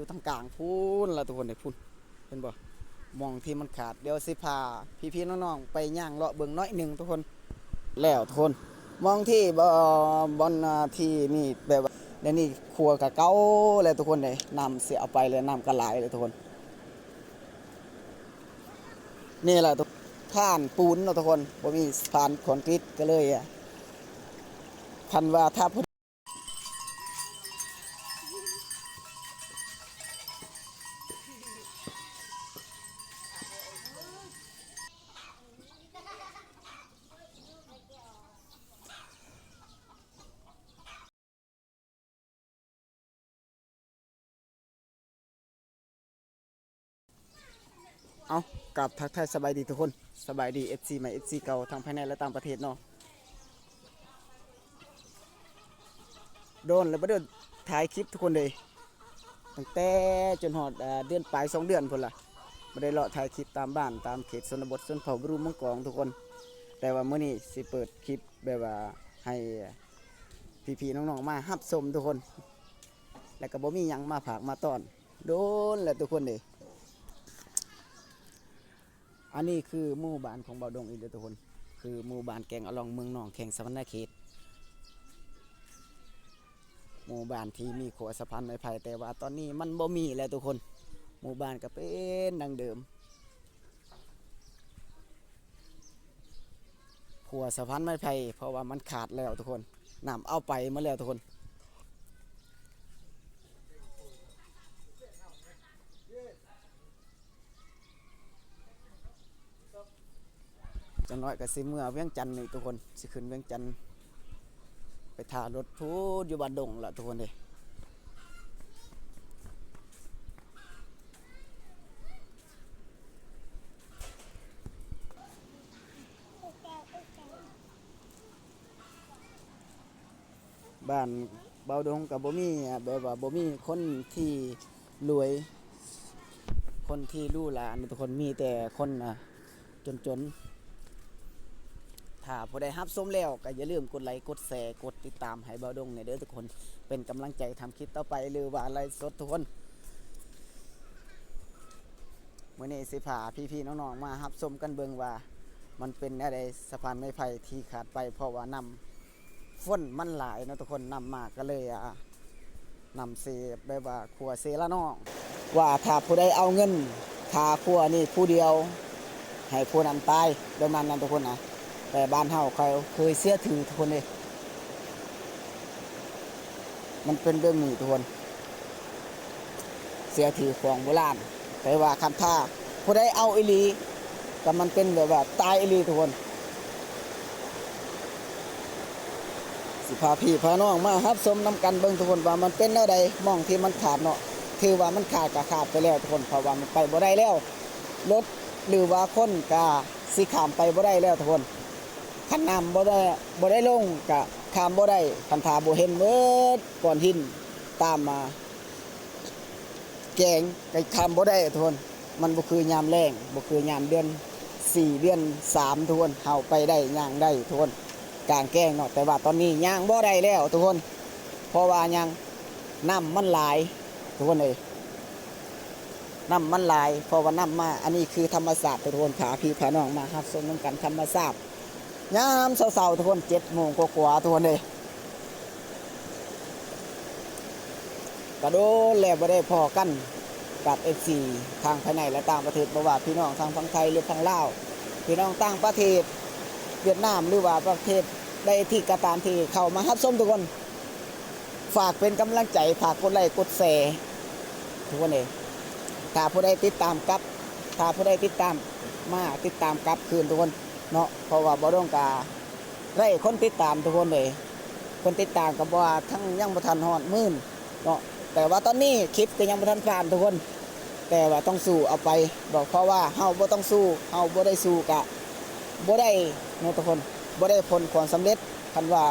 อยู่ทางกลางพูนละทุกคนได้พูนเห็นบ่มองที่มันขาดเดี๋ยวสิพาพี่ๆน้องๆไปย่างเลาะเบิ่งน้อยหนึ่งทุกคนแล้วทุกคนมองที่บอนที่นี่แบบว่าเดี๋ยวนี้ครัวกะเก่าแล้วทุกคนเลยน้ำเสียเอาไปเลยน้ำกะหลายเลยทุกคนนี่แหละทุกผ่านปูนเนาะทุกคนบ่มีผ่านคอนกรีตก็เลยคันว่าถ้าเอากับทักทายสบายดีทุกคนสบายดี FC ใหม่ FC เก่าทั้งภายในและต่างประเทศเนาะโดนแล้วบ่ได้ถ่ายคลิปทุกคนเลยตั้งแต่จนหอดเดือนปลาย2 เดือนพุ่นล่ะบ่ได้เลาะถ่ายคลิปตามบ้านตามเขตชนบทชนเผ่าบรูเมืองกองทุกคนแต่ว่ามื้อนี้สิเปิดคลิปแบบว่าให้พี่ๆน้องๆมารับชมทุกคนแล้วก็บ่มีหยังมาฝากมาต้อนโดนแล้วทุกคนเลยอันนี้คือหมู่บ้านของเบาดงอีกเด้อทุกคนคือหมู่บ้านแกงอลองเมืองหนองแข่งสวรรณเขตหมู่บ้านที่มีขัวสะพานไม้ไผ่แต่ว่าตอนนี้มันบ่มีแล้วทุกคนหมู่บ้านก็เป็นดังเดิมขัวสะพานไม้ไผ่เพราะว่ามันขาดแล้วทุกคนน้ำเอาไปมาแล้วทุกคนจังน้อยก็สิเมื่อเวียงจันทน์นี่ทุกคนสิขึ้นเวียงจันทน์ไปท่ารถพูดอยู่บ้านดงละทุกคนเลยบ้านเบาดงกับบ่มีแบบว่าบ่มีคนที่รวยคนที่รู้หลานทุกคนมีแต่คนจนถ้าผู้ใดรับชมแล้วก็อย่าลืมกดไลค์กดแชร์กดติดตามให้เบาดงในเด้อทุกคนเป็นกำลังใจทำคลิปต่อไปหรือว่าอะไรสดทุกคนมื้อนี้สิพาพี่ๆน้องๆมารับชมกันเบิ่งว่ามันเป็นอะไรสะพานไม้ไผ่ที่ขาดไปเพราะว่าน้ำฝนมันหลายเนาะทุกคนนำมาก็เลยนำเสแบบว่าขัวเซละน้องว่าถ้าผู้ใดเอาเงินค่าขัวนี่ผู้เดียวให้ผู้นั้นตายแบบนั้นทุกคนนะแต่บ้านเฮาเขาเคยเสียถือทุกคนเลยมันเป็นเรื่องนี้ทุกคนเสียถือของโบราณแต่ว่าคำท่าผู้ใดเอาอีหลีแต่มันเป็นแบบว่าตายอีหลีทุกคนสิพาพี่พาน้องมารับชมน้ำกันเบิ่งทุกคนว่ามันเป็นแนวใดมองที่มันขาดเนาะถือว่ามันขาดก็ขาดไปแล้วทุกคนเพราะว่ามันไปบ่ได้แล้วรถหรือว่าคนก็สิข้ามไปบ่ได้แล้วทุกคนคันน้ำบ่ได้ลงก็ข้ามบ่ได้คันทาบ่เห็นเบิดก่อนหินตามมาแกงก็ข้ามบ่ได้ทุกคนมันบ่คือยามแล้งบ่คือยามเดือน4 เดือน 3ทุกคนเฮาไปได้ย่างได้ทุกคนกลางแกงเนาะแต่ว่าตอนนี้ย่างบ่ได้แล้วทุกคนเพราะว่ายังน้ำมันหลายทุกคนเลยน้ำมันหลายเพราะว่าน้ำมาอันนี้คือธรรมศาสตร์ทุกคนพาพี่พาน้องมาครับชมกันธรรมศาสตร์ยามเช้าๆทุกคน7 โมงกว่าๆทุกคนเลยกระโดดแล้วบ่ได้พอกันกับ FC ทางภายในและต่างประเทศบ่ว่าพี่น้องทางฝั่งไทยหรือฝั่งลาวพี่น้องต่างประเทศเวียดนามหรือว่าประเทศใดที่กระตามที่เข้ามารับชมทุกคนฝากเป็นกำลังใจฝากกดไลค์กดแชร์ทุกคนเลยถ้าผู้ใดติดตามกับถ้าผู้ใดติดตามมาติดตามกับคืนทุกคนเนาะเพราะว่าบ่ต้องการได้คนติดตามทุกคนเลยคนติดตามกับว่าทั้งยังบ่ทันฮอด10,000เนาะแต่ว่าตอนนี้คลิปก็ยังบ่ทันผ่านทุกคนแต่ว่าต้องสู้เอาไปบอกเพราะว่าเฮาบ่ต้องสู้เฮาบ่ได้สู้กะบ่ได้เนาะทุกคนบ่ได้ผลความสำเร็จคันว่า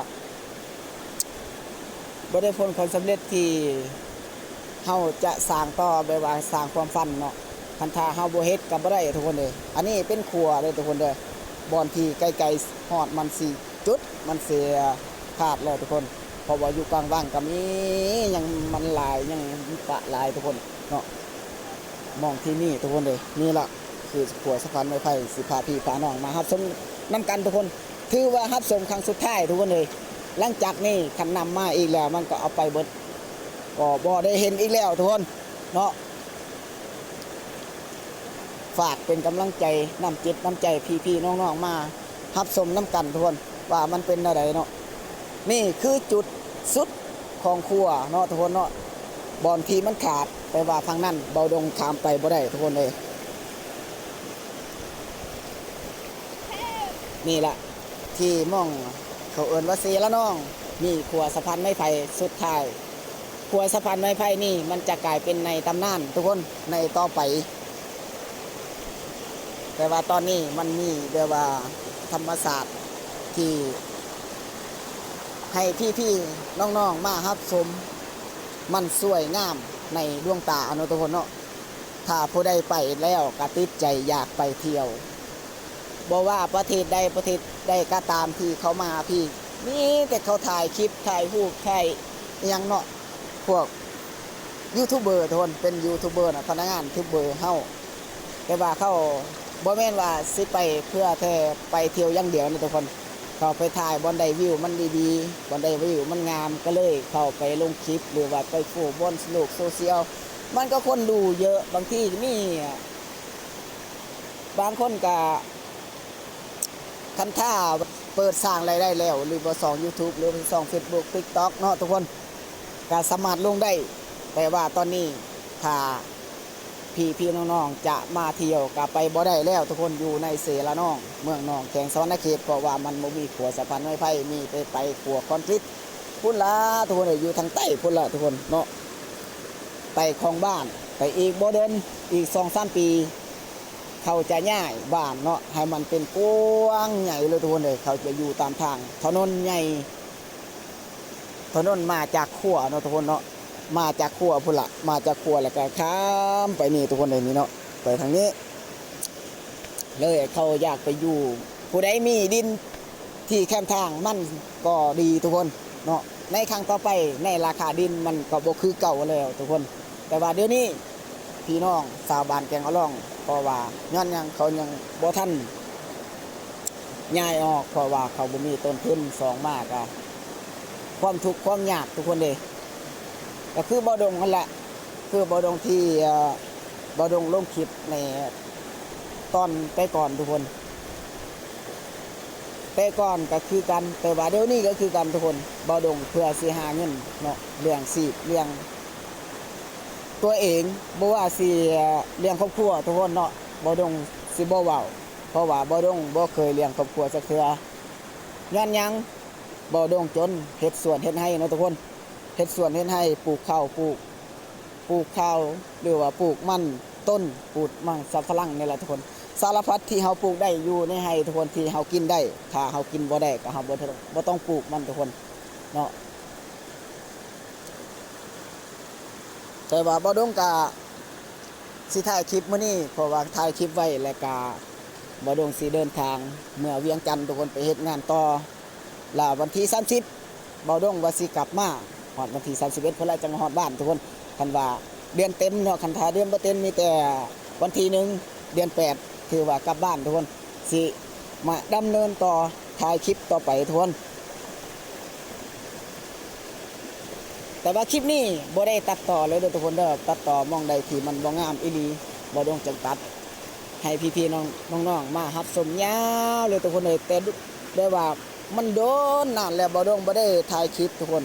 บ่ได้ผลความสำเร็จที่เฮาจะสร้างต่อแบบว่าสร้างความฝันเนาะคันถ้าเฮาบ่เฮ็ดก็บ่ได้ทุกคนเลยอันนี้เป็นครัวเลยทุกคนเด้อบอนที่ไกลๆฮอดมันสิจุดมันเสียขาดแล้วทุกคน ราะว่าอยู่กลางว่างก็มียังมันหลายยังมีปะหลายทุกคนเนาะมองที่นี่ทุกคนเลยนี่ละคือขัวสะพานไม้ไผ่สิพาพี่พาน้องมารับชมน้ำกันทุกคนถือว่ารับชมครั้งสุดท้ายทุกคนเลยหลังจากนี้คันนำมาอีกแล้วมันก็เอาไปเบิดก็บ่ได้เห็นอีกแล้วทุกคนเนาะฝากเป็นกำลังใจน้ำจิตน้ำใจพี่ๆน้องๆมารับชมน้ำกันทุกคนว่ามันเป็นอะไรเนาะนี่คือจุดสุดของครัวเนาะทุกคนเนาะบอนที่มันขาดแต่ว่าทางนั้นเบาดงขามไปบ่ได้ทุกคนเลยนี่แหละที่มองเขาเอิ้นว่าซีละน้องนี่ครัวสะพานไม้ไผ่สุดท้ายครัวสะพานไม้ไผ่นี่มันจะกลายเป็นในตำนานทุกคนในต่อไปแต่ว่าตอนนี้มันมีเรียกว่าธรรมศาสตร์ที่ให้พี่ๆน้องๆมารับชมมันสวยงามในดวงตาเนาะทุกคนเนาะถ้าผู้ใดไปแล้วก็ติดใจอยากไปเที่ยวบอกว่าประเทศใดประเทศใดก็ตามที่เขามาพี่นี่แต่เขาถ่ายคลิปถ่ายรูปถ่ายยังเนาะพวกยูทูบเบอร์ทุกคนเป็นยูทูบเบอร์นะพนักงานยูทูบเบอร์เฮาแต่ว่าเขาบ่แม่นว่าสิไปเพื่อแค่ไปเที่ยวอย่างเดียวนะทุกคนเขาไปถ่ายบอนไดวิวมันดีๆบอนไดวิวมันงามก็เลยเข้าไปลงคลิปหรือว่าไปโฟบนโลกโซเชียลมันก็คนดูเยอะบางที่มีบางคนก็คันท่าเปิดสร้างรายได้แล้วหรือว่าส่อง YouTube หรือว่าส่อง Facebook TikTok เนาะทุกคนก็สามารถลงได้แต่ว่าตอนนี้ถ้าพี่น้องๆจะมาเที่ยวก็ไปบ่ได้แล้วทุกคนอยู่ในเสละน้องเมืองน้องแขงสวรรณเขตเพราะว่ามันบ่มีขัวสะพานไม้ไผ่มีไปขัวคอนกรีตพุ่นละทุกคนอยู่ทางใต้พุ่นละทุกคนเนาะไปคลองบ้านไปอีกบ่เดินอีก 2-3 ปีเขาจะย้ายบ้านเนาะให้มันเป็นกว้างใหญ่เลยทุกคนเลยเขาจะอยู่ตามทางถนนใหญ่ถนนมาจากขัวเนาะทุกคนเนาะมาจากขัวพุ่นละมาจากขัวแล้วก็ข้ามไปนี่ทุกคนเลยนี่เนาะไปทางนี้เลยเขาอยากไปอยู่ผู้ใดมีดินที่แคมทางมันก็ดีทุกคนเนาะในครั้งต่อไปในราคาดินมันก็บ่คือเก่าแล้วทุกคนแต่ว่าเดี๋ยวนี้พี่น้องชาวบ้านแกงอะล่องเพราะว่าย้อนยังเขายังบ่ทันย้ายออกเพราะว่าเขาบ่มีต้นทุนสองมากอะความทุกข์ความยากทุกคนเลยก็คือบ่อดงนั่นแหละคือบ่อดงที่บ่อดงลงคลิปในตอนไปก่อนทุกคนไปก่อนก็คือกันแต่ว่าเดี๋ยวนี้ก็คือกันทุกคนบ่อดงเพื่อสิหาเงินเนาะเรื่องชีพเรื่องตัวเองบ่ว่าสิเลี้ยงครอบครัวทุกคนเนาะบ่อดงสิบ่เว้าเพราะว่าบ่อดงบ่เคยเลี้ยงครอบครัวสักเทื่อย้อนยังบ่อดงจนเฮ็ดสวนเฮ็ดไร่เนาะทุกคนเฮ็ดสวนเฮ็ดไร่ปลูกข้าวปลูกข้าวหรือว่าปลูกมันต้นปลูกมังสับฝรั่งนี่แหละทุกคนสารพัดที่เฮาปลูกได้อยู่ในไร่ทุกคนที่เฮากินได้ถ้าเฮากินบ่ได้ก็เฮาบ่ต้องปลูกมันทุกคนเนาะแต่ว่าบ่ดงก็สิถ่ายคลิปมื้อนี้เพราะว่าถ่ายคลิปไว้แล้วก็บ่ดงสิเดินทางเมื่อเวียงจันทน์ทุกคนไปเฮ็ดงานต่อแล้ววันที่30บ่ดงว่าสิกลับมาฮอดวันที่31พุ่นละจังฮอดบ้านทุกคนคันว่าเดือนเต็มเนาะคันถ้าเดือนบ่เต็มมีแต่วันที่1เดือน8ถือว่ากลับบ้านทุกคนสิมาดำเนินต่อถ่ายคลิปต่อไปทุกคนแต่ว่าคลิปนี้บ่ได้ตัดต่อเลยเด้อทุกคนเด้อตัดต่อมองใดที่มันบ่งามอีหลีบ่ดงจังตัดให้พี่ๆน้องๆมารับชมยาวเลยทุกคนเลยแต่ได้ว่ามันโดนนานแล้วบ่ดงบ่ได้ถ่ายคลิปทุกคน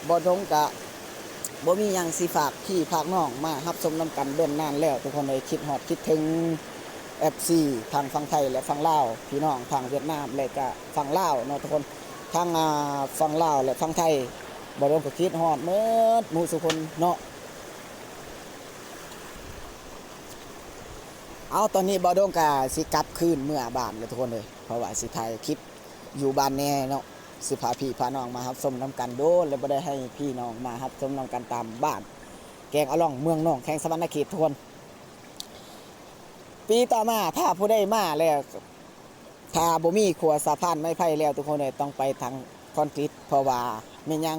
บ่ดงก็บ่มีหยังสิฝากพี่ฝากน้องมารับชมนำกันเดินนานแล้วทุกคนเลยคิดฮอดคิดถึง FC ทางฝั่งไทยและฝั่งลาวพี่น้องทางเวียดนามและก็ฝั่งลาวเนาะทุกคนทางฝั่งลาวและฝั่งไทยบ่ดงก็คิดฮอดหมดหมู่สุคนเนาะเอาตอนนี้บ่ดงก็สิกลับคืนเมื่อบ้านเลยทุกคนเลยเพราะว่าสิถ่ายคลิปอยู่บ้านแน่เนาะสิพาพี่พาน้องมารับชมนำกันโดนแล้วบ่ได้ให้พี่น้องมารับชมนำกันตามบ้านแกงอะล่องเมืองน้องแข้งสวรรณเขตทุกคนปีต่อมาถ้าผู้ใดมาแล้วถ้าบ่มีขัวสะพานไม้ไผ่แล้วทุกคนเลยต้องไปทาง คอนกรีตเพราะว่าแม่นหยัง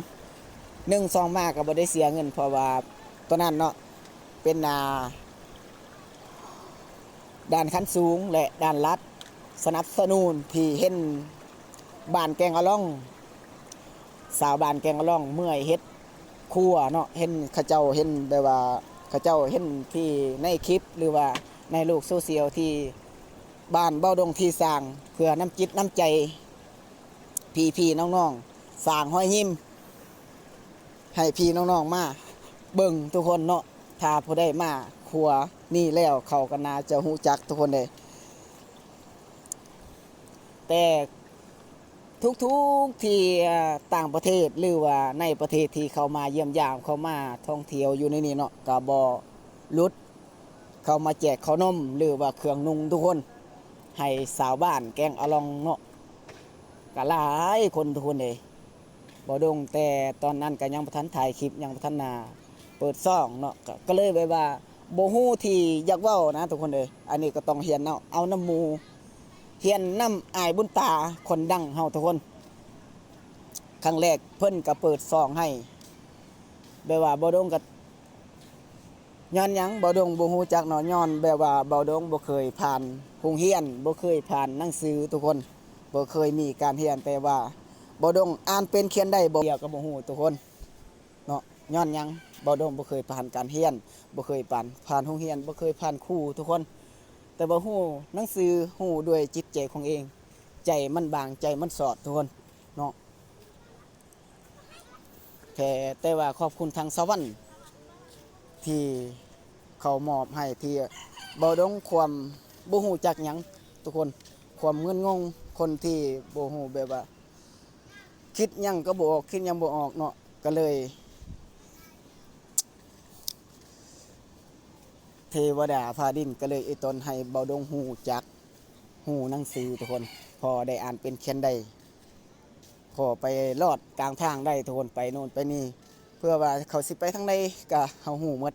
1-2มาก็บ่ได้เสียเงินเพราะว่าตัวนั้นเนาะเป็นด่านขั้นสูงและด่านลัดสนับสนุนที่เห็นบ้านแกงอะล่องสาวบ้านแกงอะล่องเมื่อยเฮ็ดครัวเนาะเห็นเขาเจ้าเห็นแบบว่าเขาเจ้าเห็นที่ในคลิปหรือว่าในโลกโซเชียลที่บ้านเบ้าดงที่สร้างเพื่อน้ำจิตน้ำใจพี่ๆน้องๆสร้างห้อยยิ้มให้พี่น้องๆมาเบิ่งทุกคนเนาะถ้าผู้ใดมาครัวนี่แล้วเขาก็น่าจะฮู้จักทุกคนเลยแต่ทุกที่ต่างประเทศหรือว่าในประเทศที่เขามาเยี่ยมยามเขามาท่องเที่ยวอยู่ในนี้เนาะก็บ่หลุดเขามาแจกขนมหรือว่าเครื่องนุ่งทุกคนให้สาวบ้านแกงอะลองเนาะก็หลายคนทุกคนเลยบ่ดงแต่ตอนนั้นก็ยังบ่ทันถ่ายคลิปยังบ่ทันเปิดซ่องเนาะก็เลยแบบว่าบ่ฮู้ที่อยากเว้านะทุกคนเลยอันนี้ก็ต้องเรียนเอาน้ำหมู่เฮียนน้ำอายบุญตาคนดังเฮาทุกคนครั้งแรกเพิ่นก็เปิดซองให้แบบว่าบ่ดงก็ย้อนหยังบ่ดงบ่ฮู้จักเนาะย้อนแบบว่าบ่ดงบ่เคยผ่านโรงเรียนบ่เคยผ่านหนังสือทุกคนบ่เคยมีการเรียนแต่ว่าบ่ดงอ่านเป็นเขียนได้บ่เดียวก็บ่ฮู้ทุกคนเนาะย้อนหยังบ่ดงบ่เคยผ่านการเรียนบ่เคยผ่านโรงเรียนบ่เคยผ่านครูทุกคนแต่บ่ฮู้หนังสือฮู้ด้วยจิตใจของเองใจมันบางใจมันสอดทุกคนเนาะแต่ว่าขอบคุณทางสวรรค์ที่เขามอบให้ที่บ่ดงความบ่ฮู้จักหยังทุกคนความเงินงงคนที่บ่ฮู้แบบว่าคิดหยังก็บ่ออกคิดหยังบ่ออกเนาะก็เลยเทวดาฟ้าดินก็เลยตนให้เบาดงฮู้จักฮู้หนังสือทุกคนพอได้อ่านเป็นเขียนได้พอไปรอดกลางทางได้ทุกคนไปโน่นไปนี่เพื่อว่าเขาสิไปทางใดก็เฮาฮู้หมด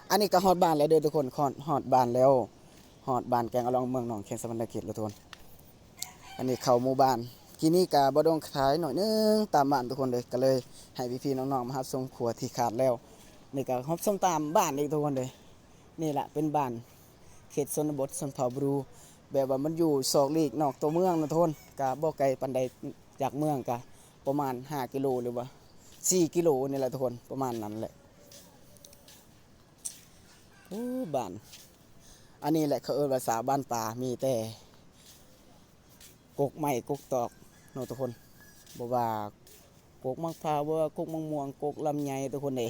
อันนี้ก็ฮอดบ้านแล้วเด้อทุกคนฮอดบ้านแล้วฮอดบ้านแกงอะลองเมืองหนองแขงสะวรรณเขตแล้วทุกคนอันนี้เข้าหมู่บ้านที่นี่ก็บ่ดงขายหน่อยนึงตามบ้านทุกคนเลยก็เลยให้พี่ๆน้องๆมารับส่งครัวที่ขาดแล้วนี่ก็ฮอบส้มตามบ้านอีกทุกคนเลยนี่แหละเป็นบ้านเขตชนบทชนเผ่าบรูแบบว่ามันอยู่ศอกลีกนอกตัวเมืองนะทุกคนก็บ่ไกลปานใดจากเมืองก็ประมาณ5 กิโลหรือว่า4 กิโลนี่แหละทุกคนประมาณนั้นแหละโอ้บ้านอันนี้แหละเขาเอิ้นว่าสาบ้านป่ามีแต่กกไม้กกตอกเนาะทุกคนบ่ว่ากกมะพร้าวบ่ว่ากกมะม่วงกกลำไยทุกคนเด้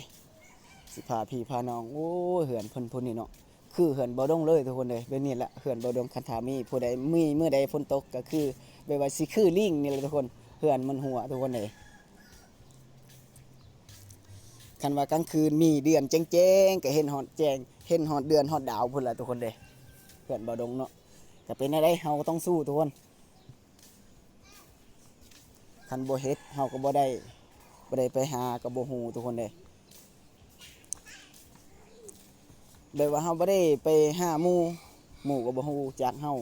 สิพาพี่พาน้องโอ้เหือนเพิ่นพุ่นนี่เนาะคือเหือนบ่ดงเลยทุกคนเลยแบบนี้แหละเหือนบ่ดงคันถามีผู้ใดมีมื้อใดฝนตกก็คือแบบว่าสิคือลิงนี่แหละทุกคนเหือนมันหัวทุกคนเลยคันว่ากลางคืนมีเดือนแจ้งๆก็เห็นฮอดแจ้งเห็นฮอดเดือนฮอดดาวพุ่นล่ะทุกคนเลยเหือนบ่ดงเนาะก็เป็นได้เฮาก็ต้องสู้ทุกคนคันบ่เฮ็ดเฮาก็บ่ได้ไปหาก็บ่ฮู้ทุกคนเลยแบบว่าเฮาบ่ได้ไปหาหมู่ก็บ่ฮู้จักเฮา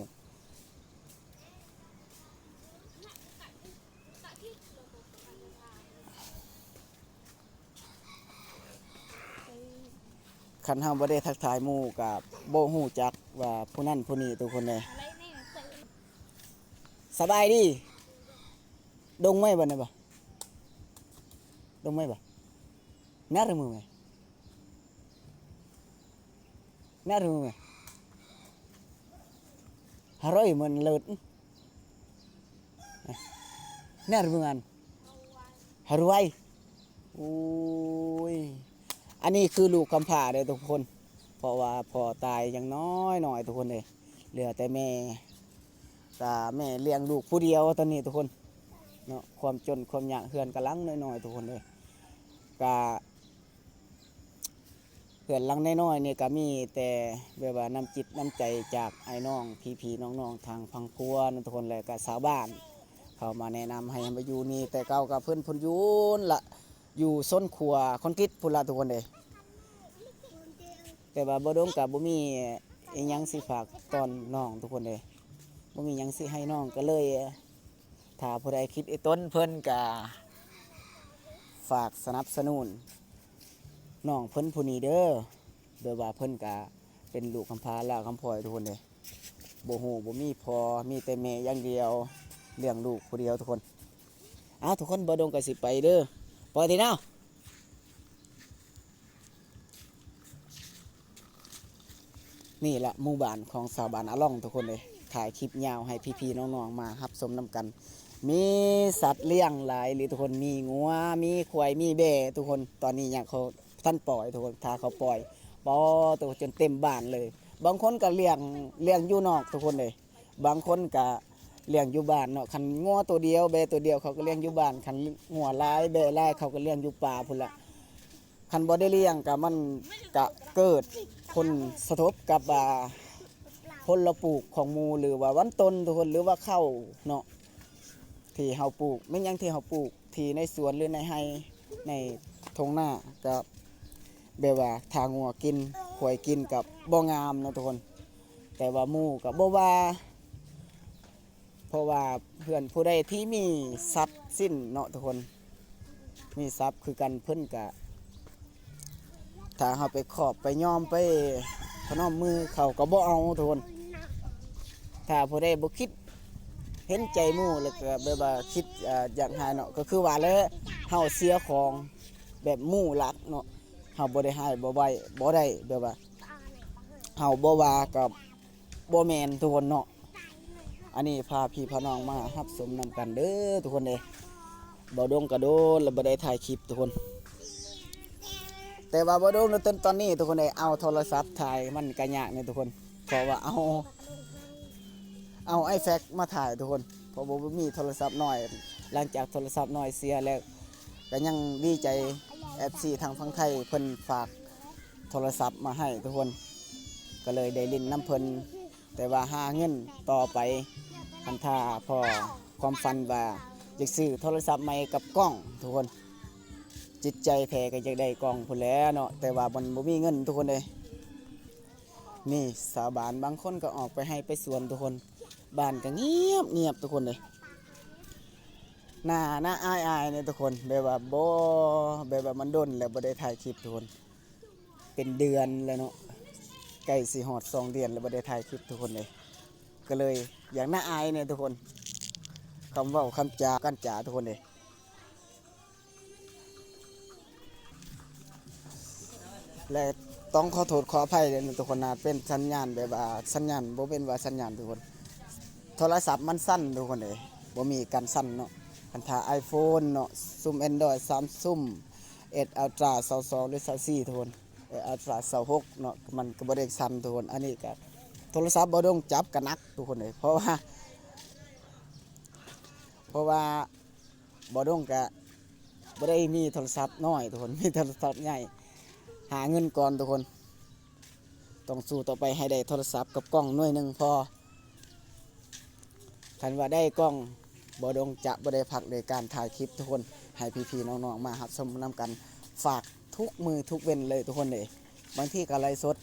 คันเฮาบ่ได้ทักทายหมู่ก็บ่ฮู้จักว่าผู้นั้นผู้นี้ทุกคนเลยสบายดีดงไม้บ่เนี่ยบ่ดงไม้บ่น่ารึมือไหมน่ารึมือไหมharoiมันเลิศน่ารึมืออันharoi โอ้ยอันนี้คือลูกกำพร้าเด้อทุกคนเพราะว่าพ่อตายยังน้อยหน่อยทุกคนเลยเหลือแต่แม่แม่เลี้ยงลูกผู้เดียวตอนนี้ทุกคนเนาะความจนความยากเฮือนกำลังน้อยๆทุกคนเลยก็เฮือนลังน้อยๆนี่ก็มีแต่แบบว่าน้ำจิตน้ำใจจากไอ้น้องพี่ๆน้องๆทางพังกัวนั่นทุกคนเลยก็ชาวบ้านเขามาแนะนำให้มาอยู่นี่แต่เก่ากับเพื่อนพุ่นยูนละอยู่ส้นขัวคอนกรีตพุ่นละทุกคนเลยแต่ว่าบ่ดงกับบ่มีอีหยังสิฝากตอนน้องทุกคนเลยบ่มีหยังสิให้น้องก็เลย ถ้าผู้ใดคิดไอ้ต้นเพิ่นก็ฝากสนับสนุนน้องเพิ่นผู้นี้เด้อโดยว่าเพิ่นก็เป็นลูกกำพร้าลาวกำพร้อยทุกคนเลยบ่ฮู้บ่มีพอมีแต่แม่อย่างเดียวเลี้ยงลูกผู้เดียวทุกคนทุกคนบ่ดงก็สิไปเด้อปล่อยทีเนาะนี่แหละหมู่บ้านของชาวบ้านอาล่องทุกคนเลยถ่ายคลิปยาวให้พี่ๆน้องๆมารับชมนํกันมีสัตว์เลี้ยงหลายหรือทุกคนมีงัวมีควายมีแบะทุกคนตอนนี้อยากเขาท่านปล่อยทุกคนถ้าเขาปล่อยตัวจนเต็มบ้านเลยบางคนก็เลี้ยงอยู่นอกทุกคนเลยบางคนก็เลี้ยงอยู่บ้านเนาะคันงัวตัวเดียวแบะตัวเดียวเขาก็เลี้ยงอยู่บ้านคันงัวหลายแบะหลายเขาก็เลี้ยงอยู่ป่าพุ่นละคันบ่ได้เลี้ยงก็มันก็เกิดผลสะทบกับผลปลูกของหมู่หรือว่าวันต้นทุกคนหรือว่าข้าวเนาะที่เฮาปลูกไม่ยังที่เฮาปลูกที่ในสวนหรือในไร่ในทุ่งนาก็แบบว่าทางงัวกินควายกินกับบ่งามเนาะทุกคนแต่ว่าหมู่กับบ่ว่าเพราะว่าเพื่อนผู้ใดที่มีทรัพย์สินเนาะทุกคนมีทรัพย์คือกันเพิ่นก็ถ้าเฮาไปขอบไปยอมไปพนมมือเขาก็บ่เอาทุกคนถ้าผู้ใดบ่คิดเห็นใจหมู่แล้วก็แบบว่าคิดอยากหาเนาะก็คือว่าแล้วเฮาเสียของแบบหมู่รักเนาะเฮาบ่ได้ให้บ่ไว้บ่ได้แบบว่าเฮาบ่ว่ากับบ่แม่นทุกคนเนาะอันนี้พาพี่พาน้องมารับชมนำกันเด้อทุกคนเด้บ่ดงกระโดดแล้วบ่ได้ถ่ายคลิปทุกคนแต่ว่าบ่ดงตอนนี้ทุกคนเด้เอาโทรศัพท์ถ่ายมันก็ยากนี่ทุกคนเพราะว่าเอาไอแฟกมาถ่ายทุกคนเพราะบ่มีโทรศัพท์น้อยหลังจากโทรศัพท์น้อยเสียแล้วก็ยังดีใจ FC ทางฝั่งไทยเพิ่นฝากโทรศัพท์มาให้ทุกคนก็เลยได้ลิ้นน้ำเพิ่นแต่ว่าหาเงินต่อไปคันท่าพอความฝันว่าอยากซื้อโทรศัพท์ใหม่กับกล้องทุกคนจิตใจแท้ก็อยากได้กล้องพุ่นแหล้วเนาะแต่ว่ามันบ่มีเงินทุกคนเลยนี่สาวบ้านบางคนก็ออกไปให้ไปสวนทุกคนบ้านก็เงียบทุกคนเลยหน้าอายเนี่ยทุกคนแบบว่าแบบว่ามันดนแล้วบ่ได้ถ่ายคลิปทุกคนเป็นเดือนแล้วเนาะใกล้สิฮอด2 เดือนแล้วบ่ได้ถ่ายคลิปทุกคนเลยก็เลยอย่างน่าอายเนี่ยทุกคนคำเว้าคำจากัรจ๋าทุกคนเลยและต้องขอโทษขออภัยเลยทุกคนนะเป็นสัญญาณแบบว่าสัญญาณบ่เป็นว่าสัญญาณทุกคนโทรศัพท์มันสั้นทุกคนเลยบ่มีการสั้นเนาะคันถ้า iPhone เนาะซุม Android 3ซุม8 Ultra 22หรือ24ทุกคนUltra 26เนาะมันก็บ่ได้สั้นทุกคนอันนี้ก็โทรศัพท์บ่ต้องจับกันนักทุกคนเลยเพราะว่าบ่ต้องก็บ่ได้มีโทรศัพท์น้อยทุกคนมีโทรศัพท์ใหญ่หาเงินก่อนทุกคนต้องสู้ต่อไปให้ได้โทรศัพท์กับกล้องหน่วยหนึ่งพอคันว่าได้กล้องบ่ดงจะบ่ได้พักในการถ่ายคลิปทุกคนให้พี่ๆน้องๆมารับชมนำกันฝากทุกมือทุกเว้นเลยทุกคนเลยบางที่ก็ไลฟ์สด